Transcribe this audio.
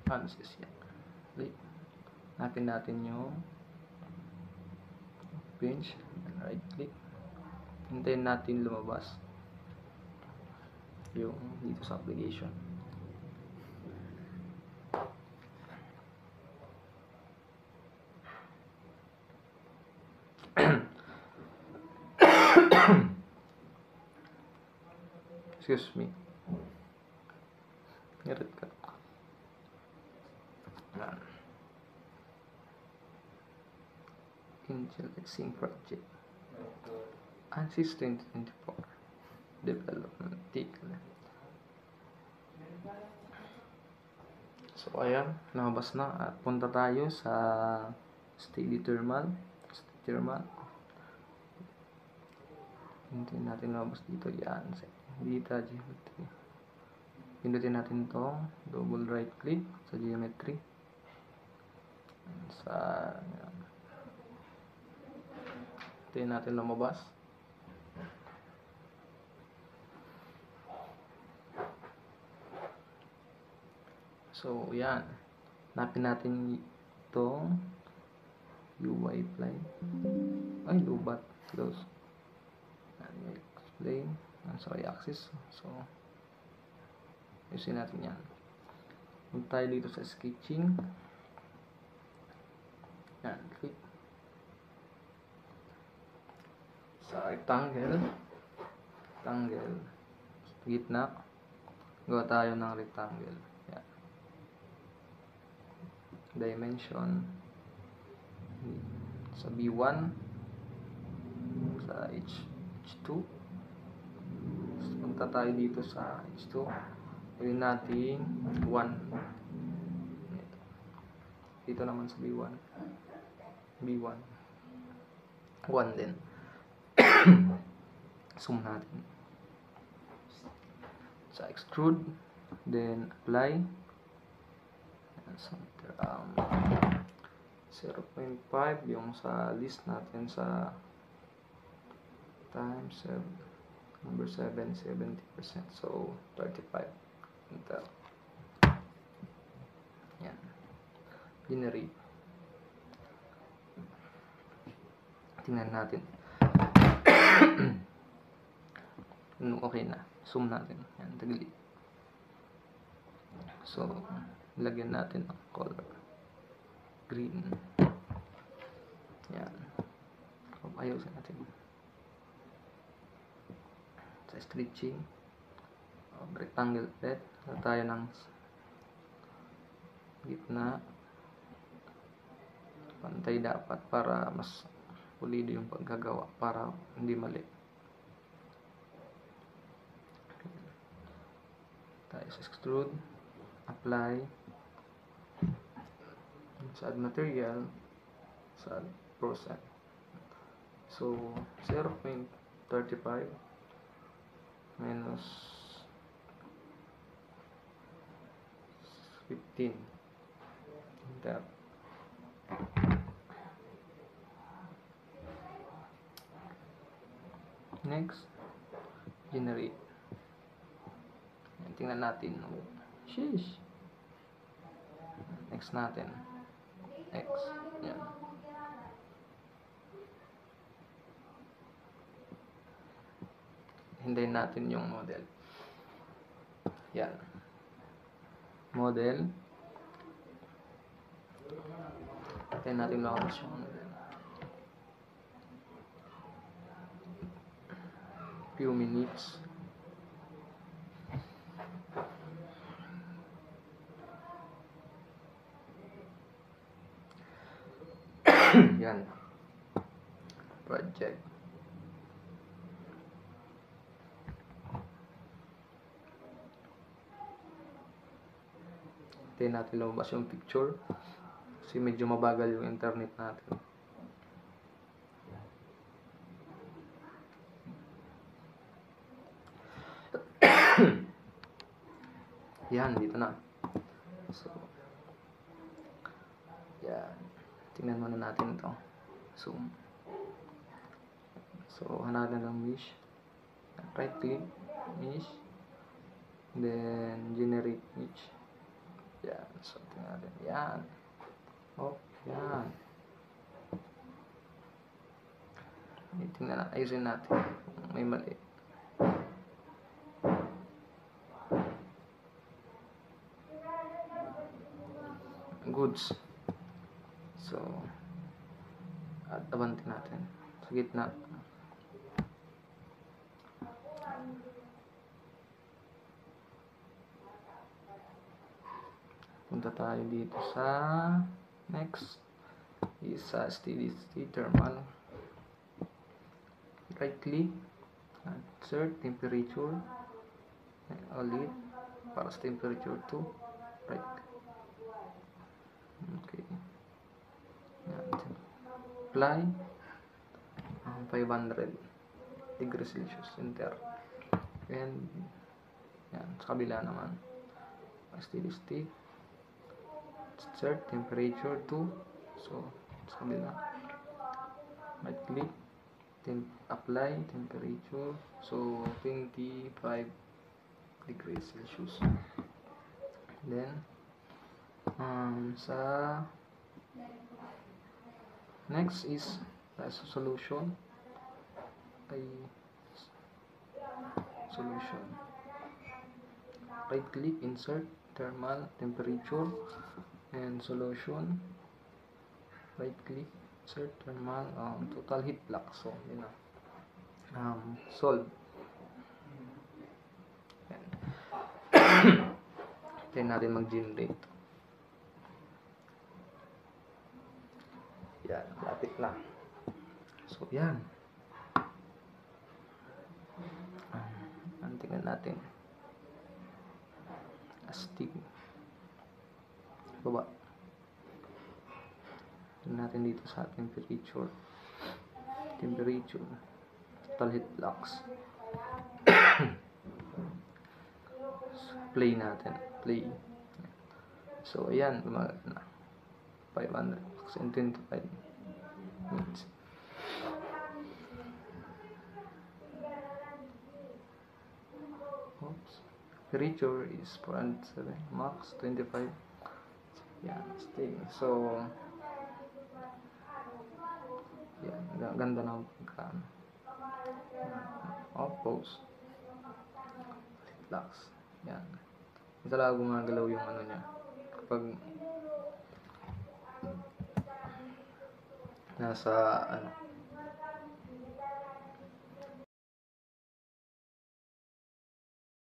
Ansys yan. Click. Hanapin natin yung bench. Right click. Hintayin natin lumabas yung dito sa application. Excuse me. Ngirit ka. Intel Xing project. Ansys 2024 development title. So ayan, lumabas na at punta tayo sa steady thermal. Hintayin natin lumabas dito. Yan, data geometry. Pindutin natin itong double right click sa geometry. Hintayin natin lumabas. So yan, hanapin natin itong UI plane. Ay, lubat. Close. Explain. Sorry, axis. So, usin natin yan. Punta tayo dito sa sketching. Yan, click. Sa rectangle. Gitna. Gawa tayo ng rectangle. Yan. Dimension. Sa B1. Sa H2. Punta tayo dito sa H2. Gawin natin 1. Dito naman sa B1. 1 din. Zoom natin. Sa extrude. Then apply. Center 0.5 yung sa list natin sa times number 7, 70%. So 35. Enter. Yan. Generate. Tingnan natin. Okay na. Zoom natin. Yan, taglit. So, lagyan natin ang color. Green. Yan. Ayusin natin. Sa stretching. Rectangle ulit. Tayo ng gitna. Pantay dapat para mas pulido yung paggagawa para hindi mali. Tayo sa extrude, apply, sa add material, sa add process. So 0.35 minus 15. Enter. Next, generate. Tingnan natin. Sheesh. Next natin. X. Yan. Hintayin natin yung model. Yan. Model. Hintayin natin lumabas yung model. Few minutes. Yan. Project. Hintayin natin lumabas yung picture kasi medyo mabagal yung internet natin. Yan, dito na. So, yan. Tingnan muna natin ito. Zoom. So, hanapin lang mesh. Right click, mesh. Then, generate mesh. Yan. So, tingnan natin. Yan. Oh, yan. Tingnan natin. Ayusin natin. May mali. Goods. So, at abanti natin. Sa gitna. Punta tayo dito sa next is steady state thermal. Right click, insert temperature, ulit para sa temperature 2, right click. Okay, yan. Apply 500 degrees Celsius, enter. And yan, sa kabila naman steady state, insert temperature 2, so sa kabila, right click, apply temperature, so 25 degrees Celsius. Then sa next is solution. Right click, insert thermal temperature and solution, right click, insert thermal total heat flux. So yun na, solve. Then natin mag-generate. Yan, lapit na. So yan, tingnan natin. Astig baba. Tingnan natin dito sa temperature, total heat flux. Play natin, play. So ayan, lumagat na 500 and 25 minutes. Oops. Temperature is 407, max 25. Yan, stay. So yan, ganda ng pagkaan. Off, pause, flux. Yan, hindi talaga gumagalaw yung ano niya kapag nasa ano